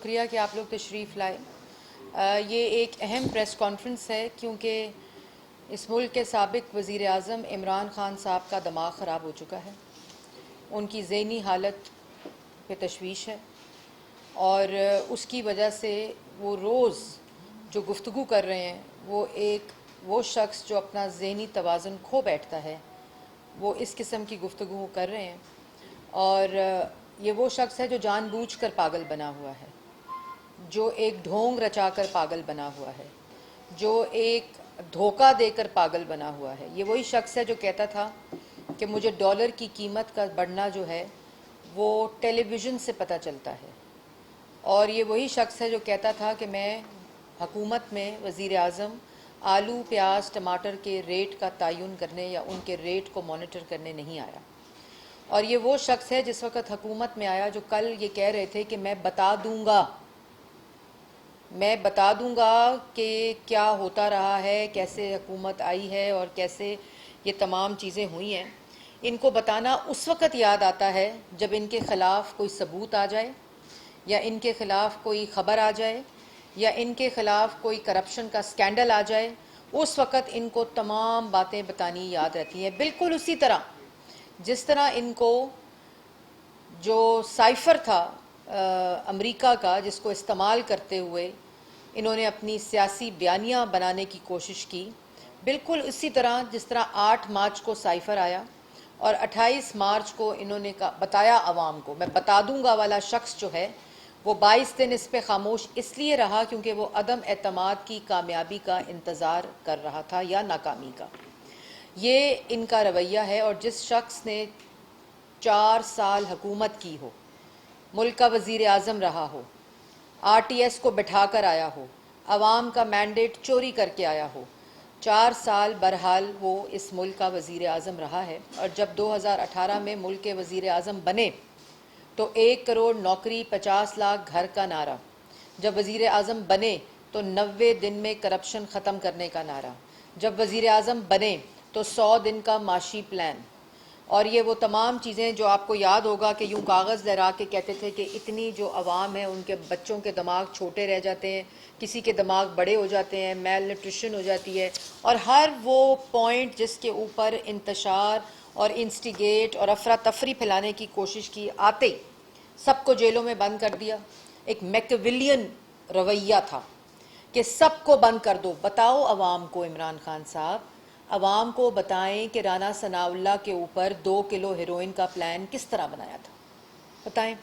شکریہ کہ آپ لوگ تشریف لائے. یہ ایک اہم پریس کانفرنس ہے کیونکہ اس ملک کے سابق وزیر اعظم عمران خان صاحب کا دماغ خراب ہو چکا ہے. ان کی ذہنی حالت پہ تشویش ہے اور اس کی وجہ سے وہ روز جو گفتگو کر رہے ہیں وہ شخص جو اپنا ذہنی توازن کھو بیٹھتا ہے وہ اس قسم کی گفتگو کر رہے ہیں. اور یہ وہ شخص ہے جو جان بوجھ کر پاگل بنا ہوا ہے، جو ایک ڈھونگ رچا کر پاگل بنا ہوا ہے، جو ایک دھوکہ دے کر پاگل بنا ہوا ہے. یہ وہی شخص ہے جو کہتا تھا کہ مجھے ڈالر کی قیمت کا بڑھنا جو ہے وہ ٹیلی ویژن سے پتہ چلتا ہے. اور یہ وہی شخص ہے جو کہتا تھا کہ میں حکومت میں وزیر اعظم آلو پیاز ٹماٹر کے ریٹ کا تعین کرنے یا ان کے ریٹ کو مانیٹر کرنے نہیں آیا. اور یہ وہ شخص ہے جس وقت حکومت میں آیا جو کل یہ کہہ رہے تھے کہ میں بتا دوں گا کہ کیا ہوتا رہا ہے، کیسے حکومت آئی ہے اور کیسے یہ تمام چیزیں ہوئی ہیں. ان کو بتانا اس وقت یاد آتا ہے جب ان کے خلاف کوئی ثبوت آ جائے یا ان کے خلاف کوئی خبر آ جائے یا ان کے خلاف کوئی کرپشن کا سکینڈل آ جائے. اس وقت ان کو تمام باتیں بتانی یاد رہتی ہیں، بالکل اسی طرح جس طرح ان کو جو سائفر تھا امریکہ کا جس کو استعمال کرتے ہوئے انہوں نے اپنی سیاسی بیانیاں بنانے کی کوشش کی، بالکل اسی طرح جس طرح 8 مارچ کو سائفر آیا اور 28 مارچ کو انہوں نے بتایا عوام کو. میں بتا دوں گا والا شخص جو ہے وہ 22 دن اس پہ خاموش اس لیے رہا کیونکہ وہ عدم اعتماد کی کامیابی کا انتظار کر رہا تھا یا ناکامی کا. یہ ان کا رویہ ہے. اور جس شخص نے 4 سال حکومت کی ہو، ملک کا وزیر اعظم رہا ہو، آر ٹی ایس کو بٹھا کر آیا ہو، عوام کا مینڈیٹ چوری کر کے آیا ہو، 4 سال برحال وہ اس ملک کا وزیر اعظم رہا ہے. اور جب 2018 میں ملک کے وزیر اعظم بنے تو 1 کروڑ نوکری 50 لاکھ گھر کا نعرہ. جب وزیر اعظم بنے تو 90 دن میں کرپشن ختم کرنے کا نعرہ. جب وزیر اعظم بنے تو 100 دن کا معاشی پلان. اور یہ وہ تمام چیزیں جو آپ کو یاد ہوگا کہ یوں کاغذ لہرا کے کہتے تھے کہ اتنی جو عوام ہے ان کے بچوں کے دماغ چھوٹے رہ جاتے ہیں، کسی کے دماغ بڑے ہو جاتے ہیں، میل نیوٹریشن ہو جاتی ہے. اور ہر وہ پوائنٹ جس کے اوپر انتشار اور انسٹیگیٹ اور افراتفری پھیلانے کی کوشش کی آتے سب کو جیلوں میں بند کر دیا. ایک میکویلین رویہ تھا کہ سب کو بند کر دو. بتاؤ عوام کو، عمران خان صاحب عوام کو بتائیں کہ رانا ثناء اللہ کے اوپر 2 کلو ہیروئن کا پلان کس طرح بنایا تھا. بتائیں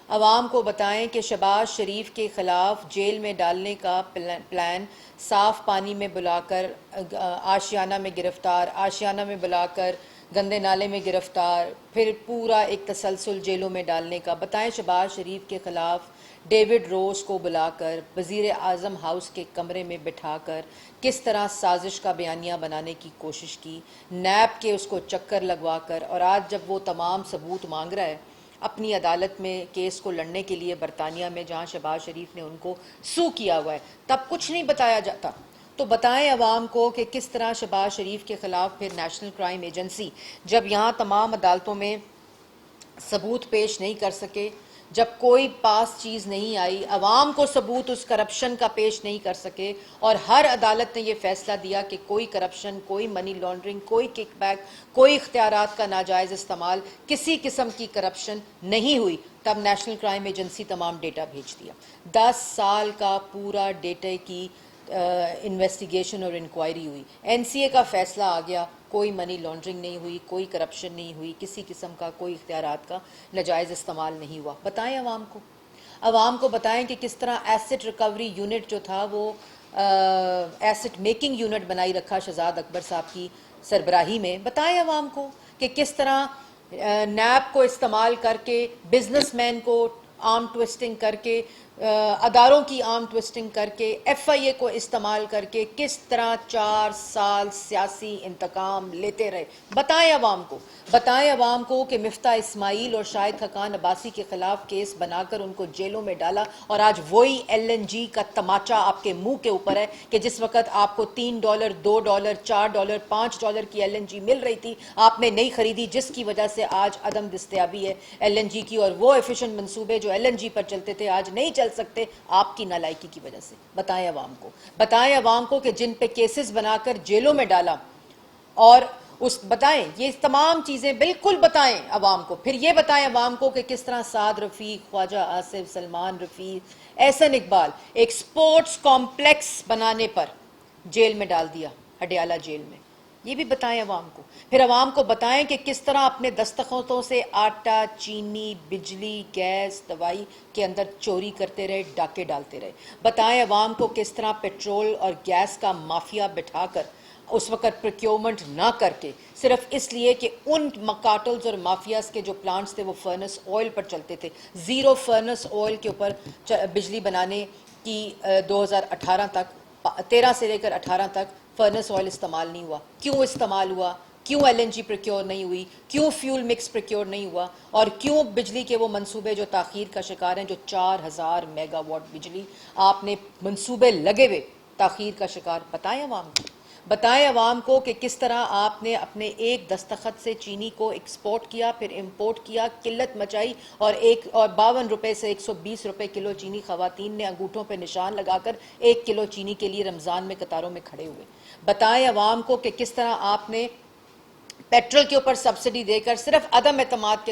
عوام کو، بتائیں کہ شہباز شریف کے خلاف جیل میں ڈالنے کا پلان صاف پانی میں بلا کر آشیانہ میں گرفتار، آشیانہ میں بلا کر گندے نالے میں گرفتار، پھر پورا ایک تسلسل جیلوں میں ڈالنے کا. بتائیں شہباز شریف کے خلاف ڈیوڈ روز کو بلا کر وزیر اعظم ہاؤس کے کمرے میں بٹھا کر کس طرح سازش کا بیانیہ بنانے کی کوشش کی، نیب کے اس کو چکر لگوا کر. اور آج جب وہ تمام ثبوت مانگ رہا ہے اپنی عدالت میں کیس کو لڑنے کے لیے برطانیہ میں جہاں شہباز شریف نے ان کو سو کیا ہوا ہے، تب کچھ نہیں بتایا جاتا. تو بتائیں عوام کو کہ کس طرح شہباز شریف کے خلاف پھر نیشنل کرائم ایجنسی جب یہاں تمام عدالتوں میں ثبوت پیش نہیں کر سکے، جب کوئی پاس چیز نہیں آئی، عوام کو ثبوت اس کرپشن کا پیش نہیں کر سکے، اور ہر عدالت نے یہ فیصلہ دیا کہ کوئی کرپشن، کوئی منی لانڈرنگ، کوئی کک بیک، کوئی اختیارات کا ناجائز استعمال، کسی قسم کی کرپشن نہیں ہوئی، تب نیشنل کرائم ایجنسی تمام ڈیٹا بھیج دیا. 10 سال کا پورا ڈیٹا کی انویسٹیگیشن اور انکوائری ہوئی. این سی اے کا فیصلہ آ گیا، کوئی منی لانڈرنگ نہیں ہوئی، کوئی کرپشن نہیں ہوئی، کسی قسم کا کوئی اختیارات کا ناجائز استعمال نہیں ہوا. بتائیں عوام کو بتائیں کہ کس طرح ایسٹ ریکوری یونٹ جو تھا وہ ایسٹ میکنگ یونٹ بنائی رکھا شہزاد اکبر صاحب کی سربراہی میں. بتائیں عوام کو کہ کس طرح نیب کو استعمال کر کے، بزنس مین کو آرم ٹوسٹنگ کر کے، اداروں کی آرم ٹوسٹنگ کر کے، ایف آئی اے کو استعمال کر کے کس طرح 4 سال سیاسی انتقام لیتے رہے. بتائیں عوام کو کہ مفتاح اسماعیل اور شاہد خاقان عباسی کے خلاف کیس بنا کر ان کو جیلوں میں ڈالا، اور آج وہی ایل این جی کا تماچا آپ کے منہ کے اوپر ہے کہ جس وقت آپ کو $3، $2، $4، $5 کی ایل این جی مل رہی تھی آپ نے نہیں خریدی، جس کی وجہ سے آج عدم دستیابی ہے ایل این جی کی. اور وہ ایفیشنٹ منصوبے جو جو LNG پر چلتے تھے آج نہیں چل سکتے آپ کی نالائکی کی وجہ سے. بتائیں عوام کو, بتائیں عوام کو کہ جن پہ کیسز بنا کر جیلوں میں ڈالا, اور بتائیں یہ تمام چیزیں بالکل بتائیں عوام کو. پھر یہ بتائیں عوام کو کہ کس طرح سعد رفیق, خواجہ آصف, سلمان رفیق, احسن اقبال ایک سپورٹس کمپلیکس بنانے پر جیل میں ڈال دیا, ہڈیالہ جیل میں. یہ بھی بتائیں عوام کو. پھر عوام کو بتائیں کہ کس طرح اپنے دستخطوں سے آٹا, چینی, بجلی, گیس, دوائی کے اندر چوری کرتے رہے, ڈاکے ڈالتے رہے. بتائیں عوام کو کس طرح پیٹرول اور گیس کا مافیا بٹھا کر اس وقت پروکیورمنٹ نہ کر کے, صرف اس لیے کہ ان کارٹلز اور مافیاز کے جو پلانٹس تھے وہ فرنس آئل پر چلتے تھے, زیرو فرنس آئل کے اوپر بجلی بنانے کی 2018 تک, 13 سے لے کر 18 تک فرنس آئل استعمال نہیں ہوا. کیوں استعمال ہوا؟ کیوں LNG پروکیور نہیں ہوئی؟ کیوں فیول مکس پروکیور نہیں ہوا؟ اور کیوں بجلی کے وہ منصوبے جو تاخیر کا شکار ہیں, جو 4000 میگا واٹ بجلی آپ نے منصوبے لگے ہوئے تاخیر کا شکار. بتائیں عوام کو, بتائیں عوام کو کہ کس طرح آپ نے اپنے ایک دستخط سے چینی کو ایکسپورٹ کیا, پھر امپورٹ کیا, قلت مچائی, اور 52 روپے سے 120 روپے کلو چینی خواتین نے انگوٹھوں پہ نشان لگا کر 1 کلو چینی کے لیے رمضان میں قطاروں میں کھڑے ہوئے. بتائیں عوام کو کہ کس طرح آپ نے پیٹرول کے اوپر سبسڈی دے کر صرف عدم اعتماد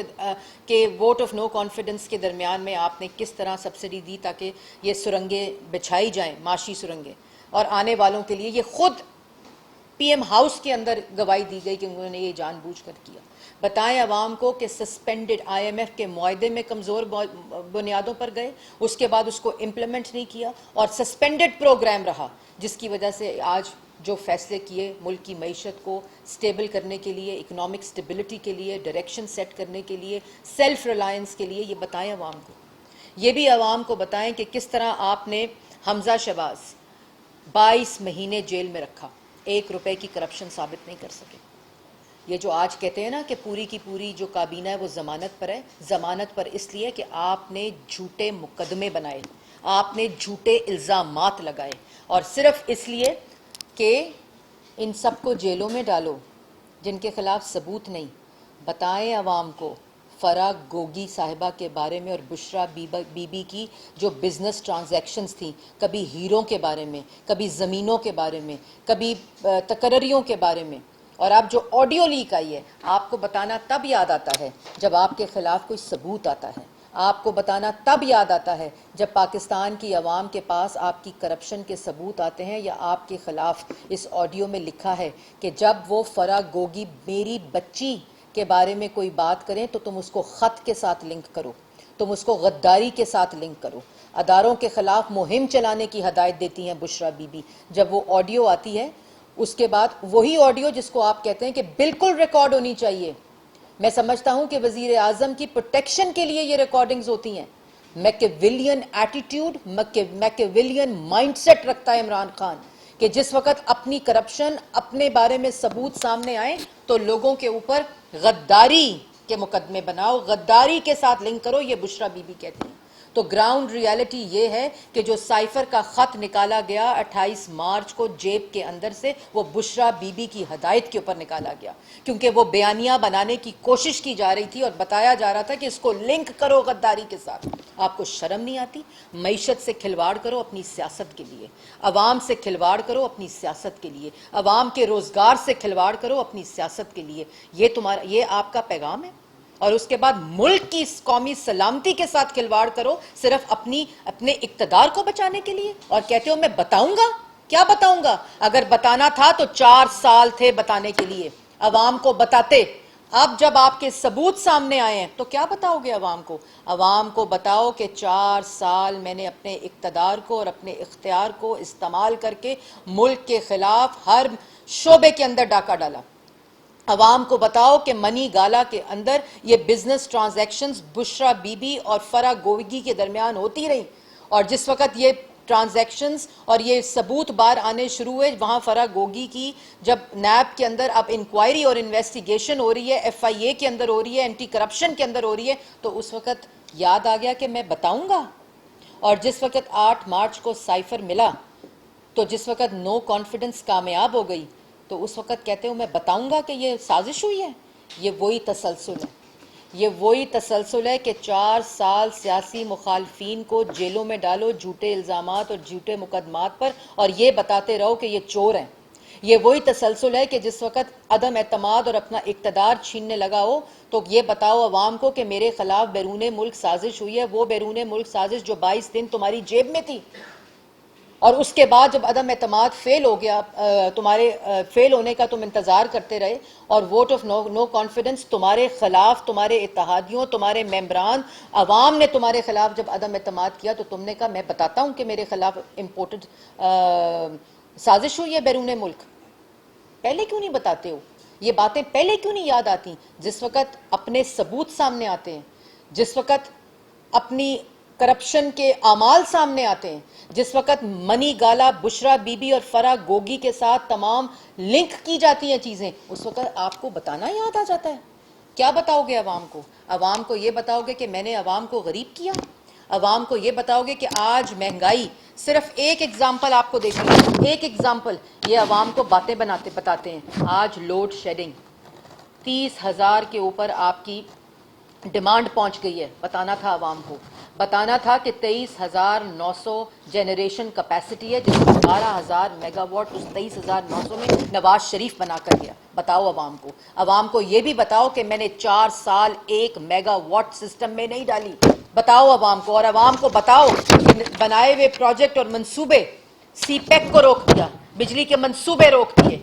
کے ووٹ آف نو کانفیڈنس کے درمیان میں آپ نے کس طرح سبسڈی دی تاکہ یہ سرنگیں بچھائی جائیں, معاشی سرنگیں, اور آنے والوں کے لیے. یہ خود PM ہاؤس کے اندر گواہی دی گئی کہ انہوں نے یہ جان بوجھ کر کیا. بتائیں عوام کو کہ سسپینڈڈ IMF کے معاہدے میں کمزور بنیادوں پر گئے, اس کے بعد اس کو امپلیمنٹ نہیں کیا, اور سسپینڈڈ پروگرام رہا, جس کی وجہ سے آج جو فیصلے کیے ملک کی معیشت کو سٹیبل کرنے کے لیے, اکنامک سٹیبلٹی کے لیے, ڈائریکشن سیٹ کرنے کے لیے, سیلف ریلائنس کے لیے, یہ بتائیں عوام کو. یہ بھی عوام کو بتائیں کہ کس طرح آپ نے حمزہ شہباز 22 مہینے جیل میں رکھا, 1 روپے کی کرپشن ثابت نہیں کر سکے. یہ جو آج کہتے ہیں نا کہ پوری کی پوری جو کابینہ ہے وہ ضمانت پر ہے, ضمانت پر اس لیے کہ آپ نے جھوٹے مقدمے بنائے, آپ نے جھوٹے الزامات لگائے, اور صرف اس لیے کہ ان سب کو جیلوں میں ڈالو جن کے خلاف ثبوت نہیں. بتائیں عوام کو فرح گوگی صاحبہ کے بارے میں اور بشرا بی بی کی جو بزنس ٹرانزیکشنز تھیں, کبھی ہیروں کے بارے میں, کبھی زمینوں کے بارے میں, کبھی تقرریوں کے بارے میں, اور اب جو آڈیو لیک آئی ہے آپ کو بتانا تب یاد آتا ہے جب آپ کے خلاف کوئی ثبوت آتا ہے. آپ کو بتانا تب یاد آتا ہے جب پاکستان کی عوام کے پاس آپ کی کرپشن کے ثبوت آتے ہیں, یا آپ کے خلاف اس آڈیو میں لکھا ہے کہ جب وہ فرح گوگی میری بچی کے بارے میں کوئی بات کریں تو تم اس کو خط کے ساتھ لنک کرو, تم اس کو غداری کے ساتھ لنک کرو. اداروں کے خلاف مہم چلانے کی ہدایت دیتی ہیں بشرا بی بی. جب وہ آڈیو آتی ہے اس کے بعد وہی آڈیو جس کو آپ کہتے ہیں کہ بالکل ریکارڈ ہونی چاہیے, میں سمجھتا ہوں کہ وزیر اعظم کی پروٹیکشن کے لیے یہ ریکارڈنگز ہوتی ہیں. میکیویلین ایٹیٹیوڈ, میکیویلین مائنڈ سیٹ رکھتا ہے عمران خان کہ جس وقت اپنی کرپشن, اپنے بارے میں ثبوت سامنے آئے تو لوگوں کے اوپر غداری کے مقدمے بناؤ, غداری کے ساتھ لنک کرو. یہ بشرا بی بی کہتی ہیں. تو گراؤنڈ ریالٹی یہ ہے کہ جو سائفر کا خط نکالا گیا 28 مارچ کو جیب کے اندر سے, وہ بشرا بی بی کی ہدایت کے اوپر نکالا گیا, کیونکہ وہ بیانیہ بنانے کی کوشش کی جا رہی تھی اور بتایا جا رہا تھا کہ اس کو لنک کرو غداری کے ساتھ. آپ کو شرم نہیں آتی؟ معیشت سے کھلواڑ کرو اپنی سیاست کے لیے, عوام سے کھلواڑ کرو اپنی سیاست کے لیے, عوام کے روزگار سے کھلواڑ کرو اپنی سیاست کے لیے. یہ آپ کا پیغام ہے. اور اس کے بعد ملک کی قومی سلامتی کے ساتھ کھلواڑ کرو صرف اپنے اقتدار کو بچانے کے لیے, اور کہتے ہو میں بتاؤں گا. کیا بتاؤں گا؟ اگر بتانا تھا تو 4 سال تھے بتانے کے لیے, عوام کو بتاتے. اب جب آپ کے ثبوت سامنے آئے ہیں تو کیا بتاؤ گے عوام کو؟ عوام کو بتاؤ کہ 4 سال میں نے اپنے اقتدار کو اور اپنے اختیار کو استعمال کر کے ملک کے خلاف ہر شعبے کے اندر ڈاکہ ڈالا. عوام کو بتاؤ کہ منی گالا کے اندر یہ business transactions Bushra be be اور فرح گوگی کے درمیان ہوتی رہی, اور جس وقت یہ ٹرانزیکشنز اور یہ ثبوت بار آنے شروع ہوئے, وہاں فرح گوگی کی جب نیب کے اندر اب انکوائری اور انویسٹیگیشن ہو رہی ہے, FIA کے اندر ہو رہی ہے, اینٹی کرپشن کے اندر ہو رہی ہے, تو اس وقت یاد آ گیا کہ میں بتاؤں گا. اور جس وقت 8 مارچ کو سائفر ملا, تو جس وقت نو کانفیڈنس کامیاب ہو گئی, تو اس وقت کہتے ہوں میں بتاؤں گا کہ یہ سازش ہوئی ہے. یہ وہی تسلسل ہے, یہ وہی تسلسل ہے کہ 4 سال سیاسی مخالفین کو جیلوں میں ڈالو جھوٹے الزامات اور جھوٹے مقدمات پر، اور یہ بتاتے رہو کہ یہ چور ہیں۔ یہ وہی تسلسل ہے کہ جس وقت عدم اعتماد اور اپنا اقتدار چھیننے لگا ہو تو یہ بتاؤ عوام کو کہ میرے خلاف بیرون ملک سازش ہوئی ہے، وہ بیرون ملک سازش جو 22 دن تمہاری جیب میں تھی، اور اس کے بعد جب عدم اعتماد فیل ہو گیا، تمہارے فیل ہونے کا تم انتظار کرتے رہے، اور ووٹ آف نو کانفیڈنس تمہارے خلاف، تمہارے اتحادیوں، تمہارے ممبران، عوام نے تمہارے خلاف جب عدم اعتماد کیا تو تم نے کہا میں بتاتا ہوں کہ میرے خلاف امپورٹڈ سازش ہوئی ہے بیرون ملک۔ پہلے کیوں نہیں بتاتے ہو؟ یہ باتیں پہلے کیوں نہیں یاد آتی؟ جس وقت اپنے ثبوت سامنے آتے ہیں، جس وقت اپنی کرپشن کے اعمال سامنے آتے ہیں، جس وقت منی گالا، بشرا بی بی اور فرح گوگی کے ساتھ تمام لنک کی جاتی ہیں چیزیں، اس وقت آپ کو بتانا یاد آ جاتا ہے۔ کیا بتاؤ گے عوام کو؟ عوام کو یہ بتاؤ گے کہ میں نے عوام کو غریب کیا؟ عوام کو یہ بتاؤ گے کہ آج مہنگائی، صرف ایک ایگزامپل آپ کو دیکھیں، ایک ایگزامپل یہ عوام کو باتیں بتاتے ہیں۔ آج لوڈ شیڈنگ 30,000 کے اوپر آپ کی ڈیمانڈ پہنچ گئی ہے۔ بتانا تھا عوام کو، بتانا تھا کہ 23,900 جنریشن کیپیسٹی ہے، جس میں 12,000 میگا واٹ اس 23,900 میں نواز شریف بنا کر گیا۔ بتاؤ عوام کو، عوام کو یہ بھی بتاؤ کہ میں نے 4 سال 1 میگا واٹ سسٹم میں نہیں ڈالی۔ بتاؤ عوام کو، اور عوام کو بتاؤ کہ بنائے ہوئے پروجیکٹ اور منصوبے، سی پیک کو روک دیا، بجلی کے منصوبے روک دیے۔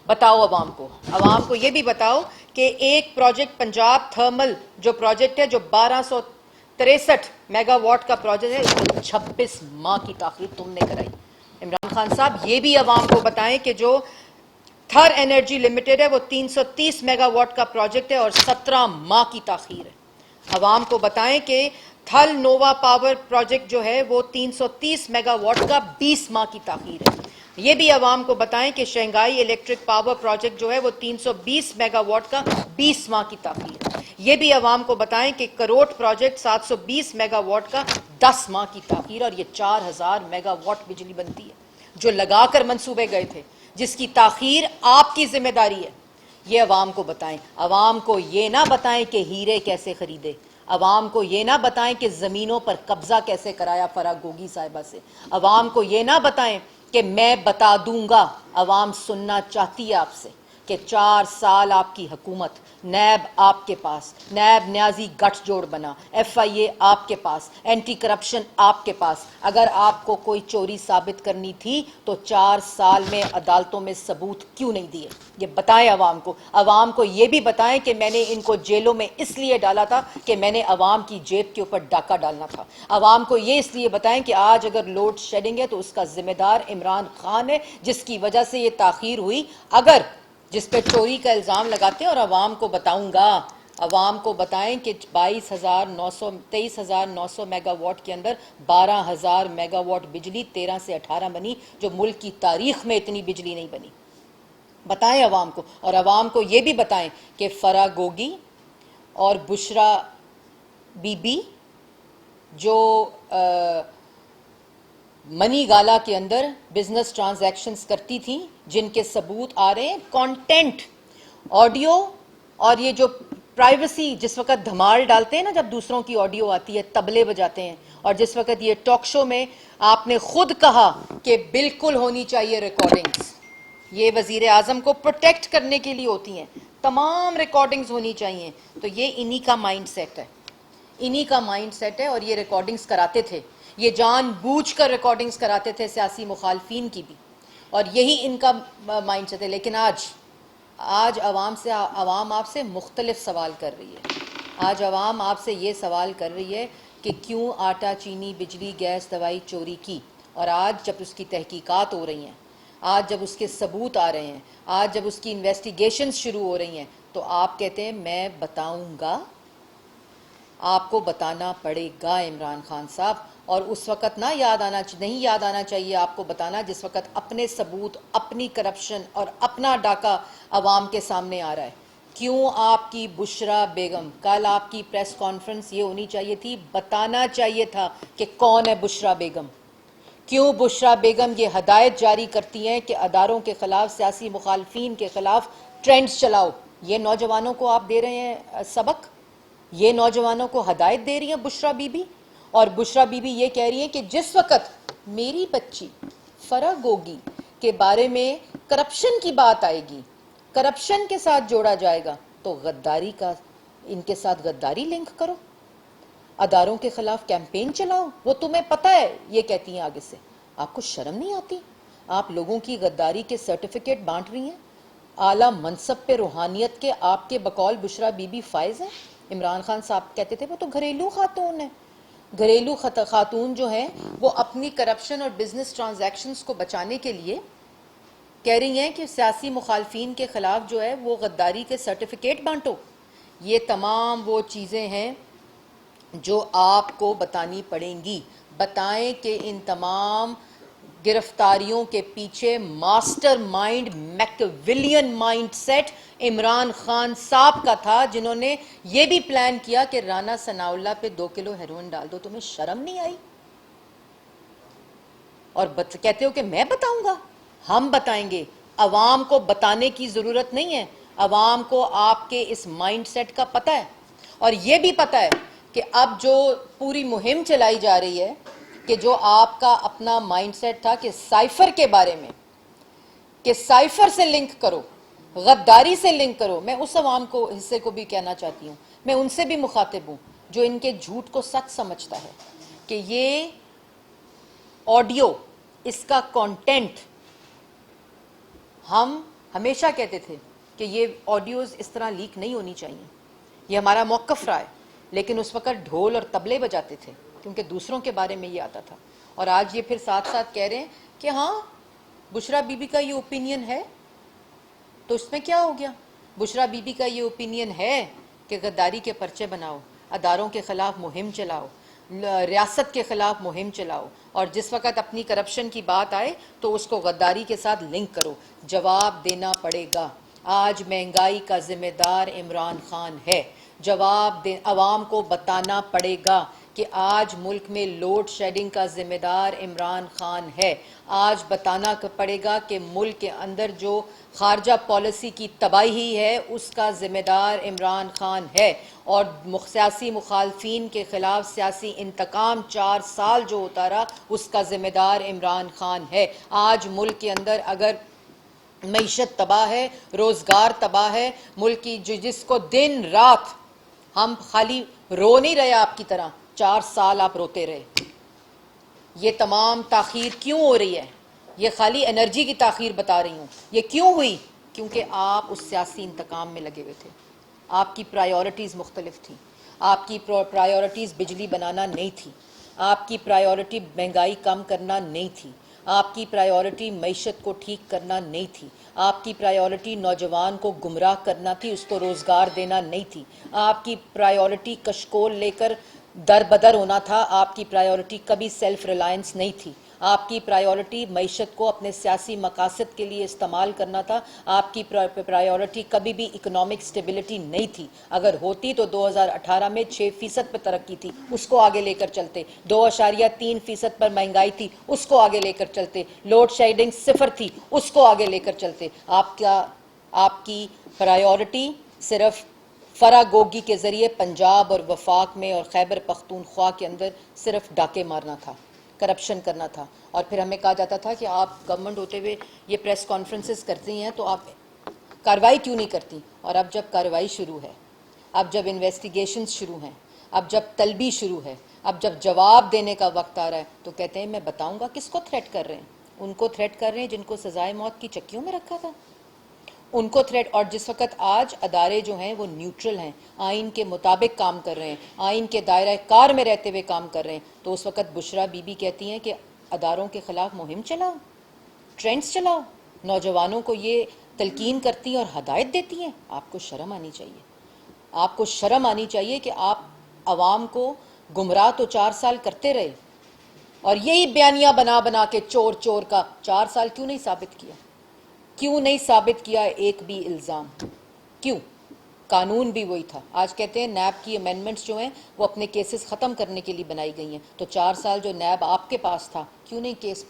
بتاؤ عوام کو، عوام کو یہ بھی بتاؤ کہ ایک پروجیکٹ پنجاب تھرمل جو پروجیکٹ ہے، جو 1263 میگا واٹ کا پروجیکٹ ہے، اس میں 26 ماہ کی تاخیر تم نے کرائی۔ عمران خان صاحب یہ بھی عوام کو بتائیں کہ جو تھر انرجی لمیٹڈ ہے وہ 330 میگا واٹ کا پروجیکٹ ہے اور 17 ماہ کی تاخیر ہے۔ عوام کو بتائیں کہ تھل نووا پاور پروجیکٹ جو ہے وہ 330 میگا واٹ کا 20 ماہ کی تاخیر ہے۔ یہ بھی عوام کو بتائیں کہ شنگھائی الیکٹرک پاور پروجیکٹ جو ہے وہ 320 میگا واٹ کا 20 ماہ کی تاخیر ہے۔ یہ بھی عوام کو بتائیں کہ کروٹ پروجیکٹ 720 میگا واٹ کا 10 ماہ کی تاخیر، اور یہ 4,000 میگا واٹ بجلی بنتی ہے جو لگا کر منصوبے گئے تھے، جس کی تاخیر آپ کی ذمہ داری ہے۔ یہ عوام کو بتائیں۔ عوام کو یہ نہ بتائیں کہ ہیرے کیسے خریدے، عوام کو یہ نہ بتائیں کہ زمینوں پر قبضہ کیسے کرایا فرح گوگی صاحبہ سے، عوام کو یہ نہ بتائیں کہ میں بتا دوں گا۔ عوام سننا چاہتی ہے آپ سے کہ 4 سال آپ کی حکومت، نیب آپ کے پاس، نیب نیازی گٹھ جوڑ بنا، ایف آئی اے آپ کے پاس، اینٹی کرپشن آپ کے پاس۔ اگر آپ کو کوئی چوری ثابت کرنی تھی تو 4 سال میں عدالتوں میں ثبوت کیوں نہیں دیے؟ یہ بتائیں عوام کو۔ عوام کو یہ بھی بتائیں کہ میں نے ان کو جیلوں میں اس لیے ڈالا تھا کہ میں نے عوام کی جیب کے اوپر ڈاکہ ڈالنا تھا۔ عوام کو یہ اس لیے بتائیں کہ آج اگر لوڈ شیڈنگ ہے تو اس کا ذمہ دار عمران خان ہے، جس کی وجہ سے یہ تاخیر ہوئی۔ اگر جس پہ چوری کا الزام لگاتے ہیں، اور عوام کو بتاؤں گا، عوام کو بتائیں کہ 23,900 میگا واٹ کے اندر 12,000 میگا واٹ بجلی 13 سے 18 بنی، جو ملک کی تاریخ میں اتنی بجلی نہیں بنی۔ بتائیں عوام کو، اور عوام کو یہ بھی بتائیں کہ فرح گوگی اور بشرا بی بی جو منی گالا کے اندر بزنس ٹرانزیکشنز کرتی تھیں، جن کے ثبوت آ رہے ہیں، کانٹینٹ، آڈیو، اور یہ جو پرائیویسی، جس وقت دھمال ڈالتے ہیں نا، جب دوسروں کی آڈیو آتی ہے، تبلے بجاتے ہیں، اور جس وقت یہ ٹاک شو میں آپ نے خود کہا کہ بالکل ہونی چاہیے ریکارڈنگز، یہ وزیر اعظم کو پروٹیکٹ کرنے کے لیے ہوتی ہیں، تمام ریکارڈنگز ہونی چاہیے، تو یہ انہی کا مائنڈ سیٹ ہے، انہی کا مائنڈ سیٹ ہے، اور یہ ریکارڈنگز کراتے تھے، یہ جان بوجھ کر ریکارڈنگز کراتے تھے سیاسی مخالفین کی بھی، اور یہی ان کا مائنڈ سیٹ ہے۔ لیکن آج عوام آپ سے مختلف سوال کر رہی ہے۔ آج عوام آپ سے یہ سوال کر رہی ہے کہ کیوں آٹا، چینی، بجلی، گیس، دوائی چوری کی، اور آج جب اس کی تحقیقات ہو رہی ہیں، آج جب اس کے ثبوت آ رہے ہیں، آج جب اس کی انویسٹیگیشنز شروع ہو رہی ہیں، تو آپ کہتے ہیں میں بتاؤں گا۔ آپ کو بتانا پڑے گا عمران خان صاحب، اور اس وقت نہیں یاد آنا چاہیے آپ کو بتانا جس وقت اپنے ثبوت، اپنی کرپشن اور اپنا ڈاکہ عوام کے سامنے آ رہا ہے۔ کیوں آپ کی بشرا بیگم، کل آپ کی پریس کانفرنس یہ ہونی چاہیے تھی، بتانا چاہیے تھا کہ کون ہے بشرا بیگم۔ کیوں بشرا بیگم یہ ہدایت جاری کرتی ہیں کہ اداروں کے خلاف، سیاسی مخالفین کے خلاف ٹرینڈز چلاؤ؟ یہ نوجوانوں کو آپ دے رہے ہیں سبق؟ یہ نوجوانوں کو ہدایت دے رہی ہیں بشریٰ بی بی، اور بشریٰ بی بی یہ کہہ رہی ہیں کہ جس وقت میری بچی فرح گوگی کے بارے میں کرپشن کی بات آئے گی، کرپشن کے ساتھ جوڑا جائے گا، تو غداری کا، ان کے ساتھ غداری لنک کرو، اداروں کے خلاف کیمپین چلاؤ، وہ تمہیں پتہ ہے یہ کہتی ہیں آگے سے۔ آپ کو شرم نہیں آتی؟ آپ لوگوں کی غداری کے سرٹیفکیٹ بانٹ رہی ہیں، اعلیٰ منصب پہ روحانیت کے آپ کے بقول بشریٰ بی بی فائز ہیں۔ عمران خان صاحب کہتے تھے وہ تو گھریلو خاتون ہیں، گھریلو خاتون جو ہیں وہ اپنی کرپشن اور بزنس ٹرانزیکشنز کو بچانے کے لیے کہہ رہی ہیں کہ سیاسی مخالفین کے خلاف جو ہے وہ غداری کے سرٹیفکیٹ بانٹو۔ یہ تمام وہ چیزیں ہیں جو آپ کو بتانی پڑیں گی۔ بتائیں کہ ان تمام گرفتاریوں کے پیچھے mastermind, Machiavellian mindset Imran Khan sahab کا تھا، جنہوں نے یہ بھی پلان کیا کہ رانا ثناءاللہ پہ 2 کلو ہیروئن ڈال دو۔ تمہیں شرم نہیں آئی؟ اور کہتے ہو کہ میں بتاؤں گا؟ ہم بتائیں گے۔ عوام کو بتانے کی ضرورت نہیں ہے، عوام کو آپ کے اس مائنڈ سیٹ کا پتہ ہے، اور یہ بھی پتہ ہے کہ اب جو پوری مہم چلائی جا رہی ہے، کہ جو آپ کا اپنا مائنڈ سیٹ تھا کہ سائفر کے بارے میں، کہ سائفر سے لنک کرو، غداری سے لنک کرو۔ میں اس عوام کو حصے کو بھی کہنا چاہتی ہوں، میں ان سے بھی مخاطب ہوں جو ان کے جھوٹ کو سچ سمجھتا ہے، کہ یہ آڈیو، اس کا کانٹینٹ، ہم ہمیشہ کہتے تھے کہ یہ آڈیوز اس طرح لیک نہیں ہونی چاہیے، یہ ہمارا موقف رہا ہے، لیکن اس وقت ڈھول اور طبلے بجاتے تھے کیونکہ دوسروں کے بارے میں یہ آتا تھا، اور آج یہ پھر ساتھ ساتھ کہہ رہے ہیں کہ ہاں بشریٰ بی بی کا یہ اوپینین ہے، تو اس میں کیا ہو گیا؟ بشریٰ بی بی کا یہ اوپینین ہے کہ غداری کے پرچے بناؤ، اداروں کے خلاف مہم چلاؤ، ریاست کے خلاف مہم چلاؤ، اور جس وقت اپنی کرپشن کی بات آئے تو اس کو غداری کے ساتھ لنک کرو۔ جواب دینا پڑے گا۔ آج مہنگائی کا ذمہ دار عمران خان ہے، جواب عوام کو بتانا پڑے گا کہ آج ملک میں لوڈ شیڈنگ کا ذمہ دار عمران خان ہے۔ آج بتانا پڑے گا کہ ملک کے اندر جو خارجہ پالیسی کی تباہی ہے اس کا ذمہ دار عمران خان ہے، اور سیاسی مخالفین کے خلاف سیاسی انتقام 4 سال جو ہوتا رہا اس کا ذمہ دار عمران خان ہے۔ آج ملک کے اندر اگر معیشت تباہ ہے، روزگار تباہ ہے، ملک کی جس کو دن رات، ہم خالی رو نہیں رہے آپ کی طرح، 4 سال آپ روتے رہے۔ یہ تمام تاخیر کیوں ہو رہی ہے؟ یہ خالی انرجی کی تاخیر بتا رہی ہوں۔ یہ کیوں ہوئی؟ کیونکہ آپ اس سیاسی انتقام میں لگے ہوئے تھے، آپ کی پرائیورٹیز مختلف تھیں، آپ کی پرائیورٹیز بجلی بنانا نہیں تھی، آپ کی پرائیورٹی مہنگائی کم کرنا نہیں تھی، آپ کی پرائیورٹی معیشت کو ٹھیک کرنا نہیں تھی، آپ کی پرائیورٹی نوجوان کو گمراہ کرنا تھی، اس کو روزگار دینا نہیں تھی، آپ کی پرائیورٹی کشکول لے کر در بدر ہونا تھا، آپ کی پرائیورٹی کبھی سیلف ریلائنس نہیں تھی، آپ کی پرائیورٹی معیشت کو اپنے سیاسی مقاصد کے لیے استعمال کرنا تھا، آپ کی پرائیورٹی کبھی بھی اکنامک سٹیبلٹی نہیں تھی۔ اگر ہوتی تو 2018 میں 6% پر ترقی تھی، اس کو آگے لے کر چلتے، 2.3% پر مہنگائی تھی، اس کو آگے لے کر چلتے، لوڈ شیڈنگ 0 تھی، اس کو آگے لے کر چلتے۔ آپ کی پرائیورٹی صرف فرح گوگی کے ذریعے پنجاب اور وفاق میں اور خیبر پختونخوا کے اندر صرف ڈاکے مارنا تھا، کرپشن کرنا تھا، اور پھر ہمیں کہا جاتا تھا کہ آپ گورنمنٹ ہوتے ہوئے یہ پریس کانفرنسز کرتی ہیں تو آپ کارروائی کیوں نہیں کرتی؟ اور اب جب کارروائی شروع ہے، اب جب انویسٹیگیشنز شروع ہیں، اب جب طلبی شروع ہے، اب جب جواب دینے کا وقت آ رہا ہے تو کہتے ہیں میں بتاؤں گا۔ کس کو تھریٹ کر رہے ہیں؟ ان کو تھریٹ کر رہے ہیں جن کو سزائے موت کی چکیوں میں رکھا تھا، ان کو تھریٹ۔ اور جس وقت آج ادارے جو ہیں وہ نیوٹرل ہیں، آئین کے مطابق کام کر رہے ہیں، آئین کے دائرہ کار میں رہتے ہوئے کام کر رہے ہیں، تو اس وقت بشریٰ بی بی کہتی ہیں کہ اداروں کے خلاف مہم چلاؤ، ٹرینڈز چلاؤ، نوجوانوں کو یہ تلقین کرتی ہیں اور ہدایت دیتی ہیں۔ آپ کو شرم آنی چاہیے، آپ کو شرم آنی چاہیے کہ آپ عوام کو گمراہ تو 4 سال کرتے رہے، اور یہی بیانیہ بنا بنا کے چور چور کا 4 سال کیوں نہیں ثابت کیا؟ کیوں نہیں ثابت کیا ایک بھی الزام؟ کیوں؟ قانون بھی وہی تھا۔ آج کہتے ہیں نیب کی امینڈمنٹس جو ہیں وہ اپنے کیسز ختم کرنے کے لیے بنائی گئی ہیں، تو 4 سال جو نیب آپ کے پاس تھا کیوں نہیں کیس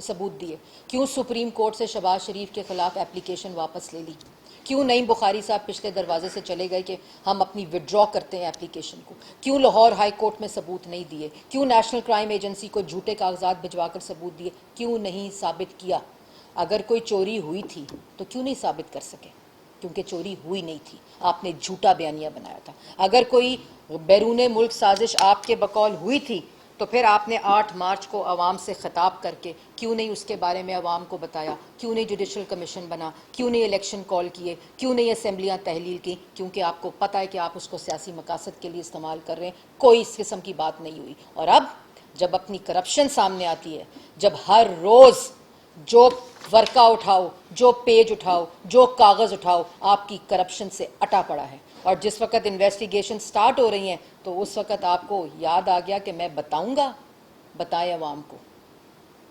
ثبوت دیے؟ کیوں سپریم کورٹ سے شہباز شریف کے خلاف اپلیکیشن واپس لے لی؟ کیوں نعیم بخاری صاحب پچھلے دروازے سے چلے گئے کہ ہم اپنی وڈرا کرتے ہیں اپلیکیشن کو؟ کیوں لاہور ہائی کورٹ میں ثبوت نہیں دیے؟ کیوں نیشنل کرائم ایجنسی کو جھوٹے کاغذات بھجوا کر ثبوت دیے؟ کیوں نہیں ثابت کیا؟ اگر کوئی چوری ہوئی تھی تو کیوں نہیں ثابت کر سکے؟ کیونکہ چوری ہوئی نہیں تھی، آپ نے جھوٹا بیانیہ بنایا تھا۔ اگر کوئی بیرون ملک سازش آپ کے بقول ہوئی تھی تو پھر آپ نے 8 مارچ کو عوام سے خطاب کر کے کیوں نہیں اس کے بارے میں عوام کو بتایا؟ کیوں نہیں جوڈیشل کمیشن بنا؟ کیوں نہیں الیکشن کال کیے؟ کیوں نہیں اسمبلیاں تحلیل کی؟ کیونکہ آپ کو پتہ ہے کہ آپ اس کو سیاسی مقاصد کے لیے استعمال کر رہے ہیں۔ کوئی اس قسم کی بات نہیں ہوئی۔ اور اب جب اپنی کرپشن سامنے آتی ہے، جب ہر روز جو ورقہ اٹھاؤ، جو پیج اٹھاؤ، جو کاغذ اٹھاؤ، آپ کی کرپشن سے اٹا پڑا ہے، اور جس وقت انویسٹیگیشن سٹارٹ ہو رہی ہیں تو اس وقت آپ کو یاد آ گیا کہ میں بتاؤں گا، بتائیں عوام کو۔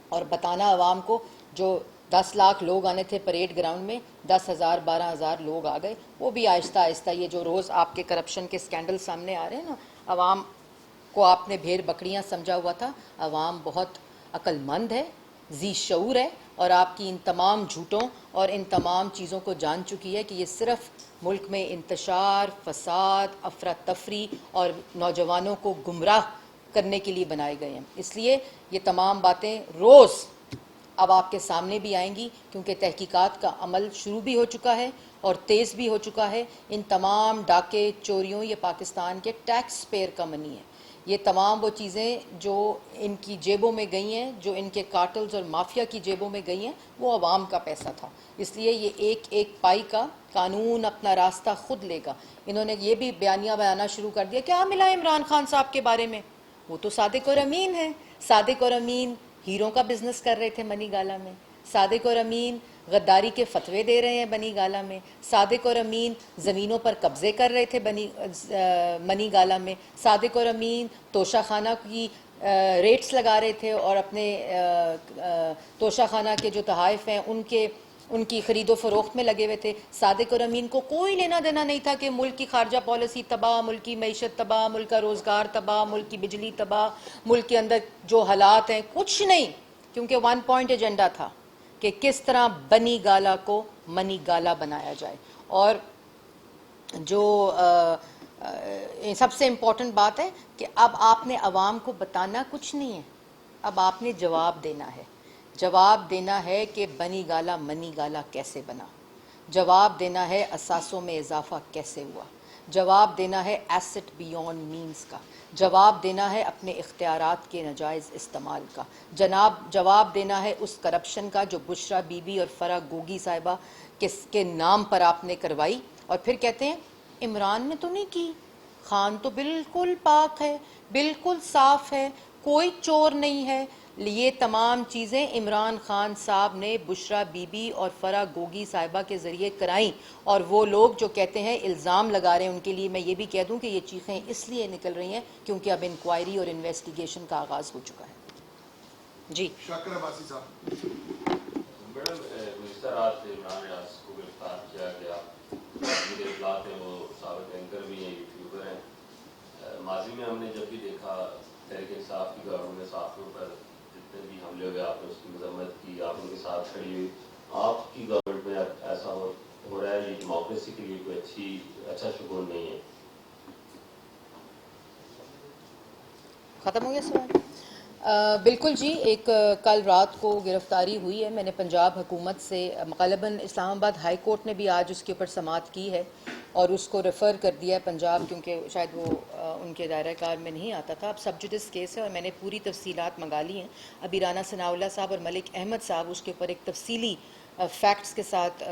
اور بتانا عوام کو، جو 10 لاکھ لوگ آنے تھے پریڈ گراؤنڈ میں، 10,000 12,000 لوگ آ گئے، وہ بھی آہستہ آہستہ یہ جو روز آپ کے کرپشن کے سکینڈل سامنے آ رہے ہیں نا، عوام کو آپ نے بھیڑ بکریاں سمجھا ہوا تھا، عوام بہت عقل مند ہے، ذی شعور ہے، اور آپ کی ان تمام جھوٹوں اور ان تمام چیزوں کو جان چکی ہے کہ یہ صرف ملک میں انتشار، فساد، افراتفری اور نوجوانوں کو گمراہ کرنے کے لیے بنائے گئے ہیں۔ اس لیے یہ تمام باتیں روز اب آپ کے سامنے بھی آئیں گی، کیونکہ تحقیقات کا عمل شروع بھی ہو چکا ہے اور تیز بھی ہو چکا ہے۔ ان تمام ڈاکے چوریوں، یہ پاکستان کے ٹیکس پیئر کا منی ہے۔ یہ تمام وہ چیزیں جو ان کی جیبوں میں گئی ہیں، جو ان کے کارٹلز اور مافیا کی جیبوں میں گئی ہیں، وہ عوام کا پیسہ تھا۔ اس لیے یہ ایک ایک پائی کا قانون اپنا راستہ خود لے گا۔ انہوں نے یہ بھی بیانیہ بیانا شروع کر دیا، کیا ملا عمران خان صاحب کے بارے میں؟ وہ تو صادق اور امین ہیں۔ صادق اور امین ہیروں کا بزنس کر رہے تھے منی گالا میں۔ صادق اور امین غداری کے فتوے دے رہے ہیں منی گالا میں۔ صادق اور امین زمینوں پر قبضے کر رہے تھے منی گالا میں۔ صادق اور امین توشہ خانہ کی ریٹس لگا رہے تھے اور اپنے توشہ خانہ کے جو تحائف ہیں ان کی خرید و فروخت میں لگے ہوئے تھے۔ صادق اور امین کو کوئی لینا دینا نہیں تھا کہ ملک کی خارجہ پالیسی تباہ، ملک کی معیشت تباہ، ملک کا روزگار تباہ، ملک کی بجلی تباہ، ملک کے اندر جو حالات ہیں، کچھ نہیں، کیونکہ 1 پوائنٹ ایجنڈا تھا کہ کس طرح بنی گالا کو منی گالا بنایا جائے۔ اور جو سب سے امپورٹنٹ بات ہے کہ اب آپ نے عوام کو بتانا کچھ نہیں ہے، اب آپ نے جواب دینا ہے۔ جواب دینا ہے کہ بنی گالا منی گالا کیسے بنا، جواب دینا ہے اثاثوں میں اضافہ کیسے ہوا، جواب دینا ہے ایسٹ بیونڈ مینز کا، جواب دینا ہے اپنے اختیارات کے ناجائز استعمال کا، جواب دینا ہے اس کرپشن کا جو بشرا بی بی اور فرح گوگی صاحبہ کے نام پر آپ نے کروائی۔ اور پھر کہتے ہیں عمران نے تو نہیں کی، خان تو بالکل پاک ہے، بالکل صاف ہے، کوئی چور نہیں ہے۔ یہ تمام چیزیں عمران خان صاحب نے بشرا بی بی اور فرح گوگی صاحبہ کے ذریعے کرائیں، اور وہ لوگ جو کہتے ہیں الزام لگا رہے ہیں ان کے لیے میں یہ بھی کہہ دوں کہ یہ چیخیں اس لیے نکل رہی ہیں کیونکہ اب انکوائری اور انویسٹیگیشن کا آغاز ہو چکا ہے۔ جی شاکر عباسی صاحب۔ میڈم، گزشتہ رات عمران ریاض کو گرفتار کیا گیا، جو اطلاعات ہیں وہ سابق اینکر بھی ہیں، یوٹیوبر ہیں۔ ماضی میں ہم نے جب بھی دیکھا تحریک انصاف کی گورنمنٹ میں صحافیوں پر جتنے بھی حملے ہوئے، آپ نے اس کی مذمت کی، آپ ان کے ساتھ کھڑی ہوئی۔ آپ کی گورنمنٹ میں ایسا ہو رہا ہے یہ ڈیموکریسی کے لیے کوئی اچھا شگون نہیں ہے؟ ختم ہو گیا سوال؟ بالکل جی، ایک کل رات کو گرفتاری ہوئی ہے۔ میں نے پنجاب حکومت سے غالباً اسلام آباد ہائی کورٹ نے بھی آج اس کے اوپر سماعت کی ہے اور اس کو ریفر کر دیا ہے پنجاب، کیونکہ شاید وہ ان کے دائرہ کار میں نہیں آتا تھا۔ اب سب جوڈس کیس ہے اور میں نے پوری تفصیلات منگا لی ہیں۔ ابھی رانا ثناء اللہ صاحب اور ملک احمد صاحب اس کے اوپر ایک تفصیلی فیکٹس کے ساتھ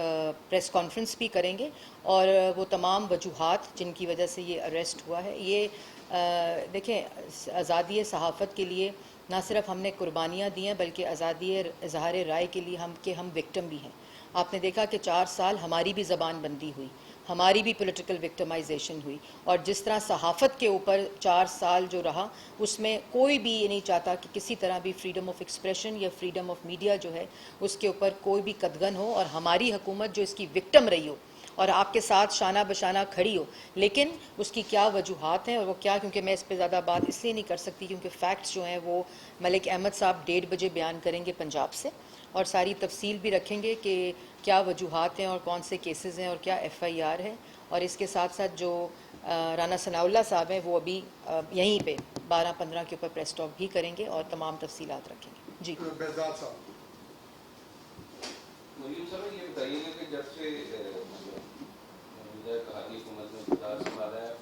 پریس کانفرنس بھی کریں گے، اور وہ تمام وجوہات جن کی وجہ سے یہ اریسٹ ہوا ہے۔ یہ دیکھیں، آزادی صحافت کے لیے نہ صرف ہم نے قربانیاں دی ہیں بلکہ آزادی اظہار رائے کے لیے ہم وکٹم بھی ہیں۔ آپ نے دیکھا کہ 4 سال ہماری بھی زبان بندی ہوئی، ہماری بھی پولیٹیکل وکٹمائزیشن ہوئی، اور جس طرح صحافت کے اوپر 4 سال جو رہا اس میں کوئی بھی یہ نہیں چاہتا کہ کسی طرح بھی فریڈم آف ایکسپریشن یا فریڈم آف میڈیا جو ہے اس کے اوپر کوئی بھی قدغن ہو، اور ہماری حکومت جو اس کی وکٹم رہی ہو، اور آپ کے ساتھ شانہ بشانہ کھڑی ہو، لیکن اس کی کیا وجوہات ہیں اور وہ کیا، کیونکہ میں اس پہ زیادہ بات اس لیے نہیں کر سکتی کیونکہ فیکٹس جو ہیں وہ ملک احمد صاحب 1:30 بجے بیان کریں گے پنجاب سے، اور ساری تفصیل بھی رکھیں گے کہ کیا وجوہات ہیں اور کون سے کیسز ہیں اور کیا FIR ہے، اور اس کے ساتھ ساتھ جو رانا ثناء اللہ صاحب ہیں وہ ابھی یہیں پہ 12-15 کے اوپر پریس ٹاک بھی کریں گے اور تمام تفصیلات رکھیں گے. جی بہزاد صاحب، مریم صاحب یہ بتائیے گا کہ جب سے اتحادی حکومت میں اقتدار سنبھالا ہے،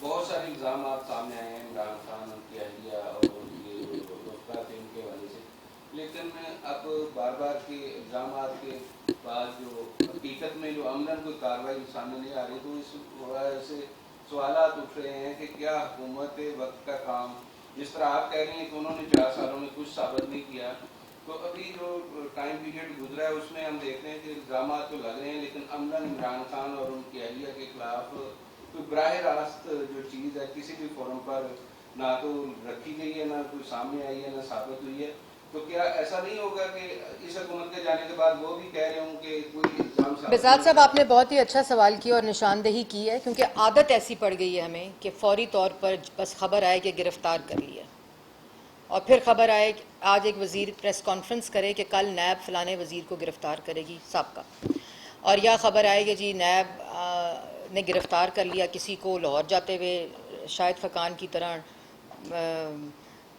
بہت سارے الزامات سامنے آئے ہیں عمران خان، ان کی اہلیہ اور ان کے جو دوستہ تھے ان کے حوالے سے، لیکن اب بار بار کے الزامات کے بعد جو حقیقت میں جو عملاً کوئی کارروائی سامنے نہیں آ رہی، تو اس وجہ سے سوالات اٹھ رہے ہیں کہ کیا حکومت وقت کا کام، جس طرح آپ کہہ رہی ہیں کہ انہوں نے 4 سالوں میں کچھ ثابت نہیں کیا، تو ابھی جو ٹائم پیریڈ گزرا ہے اس میں ہم دیکھتے ہیں کہ الزامات تو لگ رہے ہیں لیکن عملاً عمران خان اور ان کی اہلیہ کے خلاف کوئی براہ راست جو چیز ہے کسی بھی فورم پر نہ تو رکھی گئی ہے، نہ کوئی سامنے آئی ہے، نہ ثابت ہوئی ہے. تو کیا ایسا نہیں ہوگا کہ اس حکومت کے جانے کے بعد وہ بھی کہہ رہے ہوں کہ کوئی الزام بزاد صاحب آپ نے بہت ہی اچھا سوال کیا اور نشاندہی کی ہے، کیونکہ عادت ایسی پڑ گئی ہے ہمیں کہ فوری طور پر بس خبر آئے کہ گرفتار کر لیا، اور پھر خبر آئے کہ آج ایک وزیر پریس کانفرنس کرے کہ کل نیب فلانے وزیر کو گرفتار کرے گی سابقہ، اور یا خبر آئے کہ جی نیب نے گرفتار کر لیا کسی کو لاہور جاتے ہوئے، شاہد خاقان کی طرح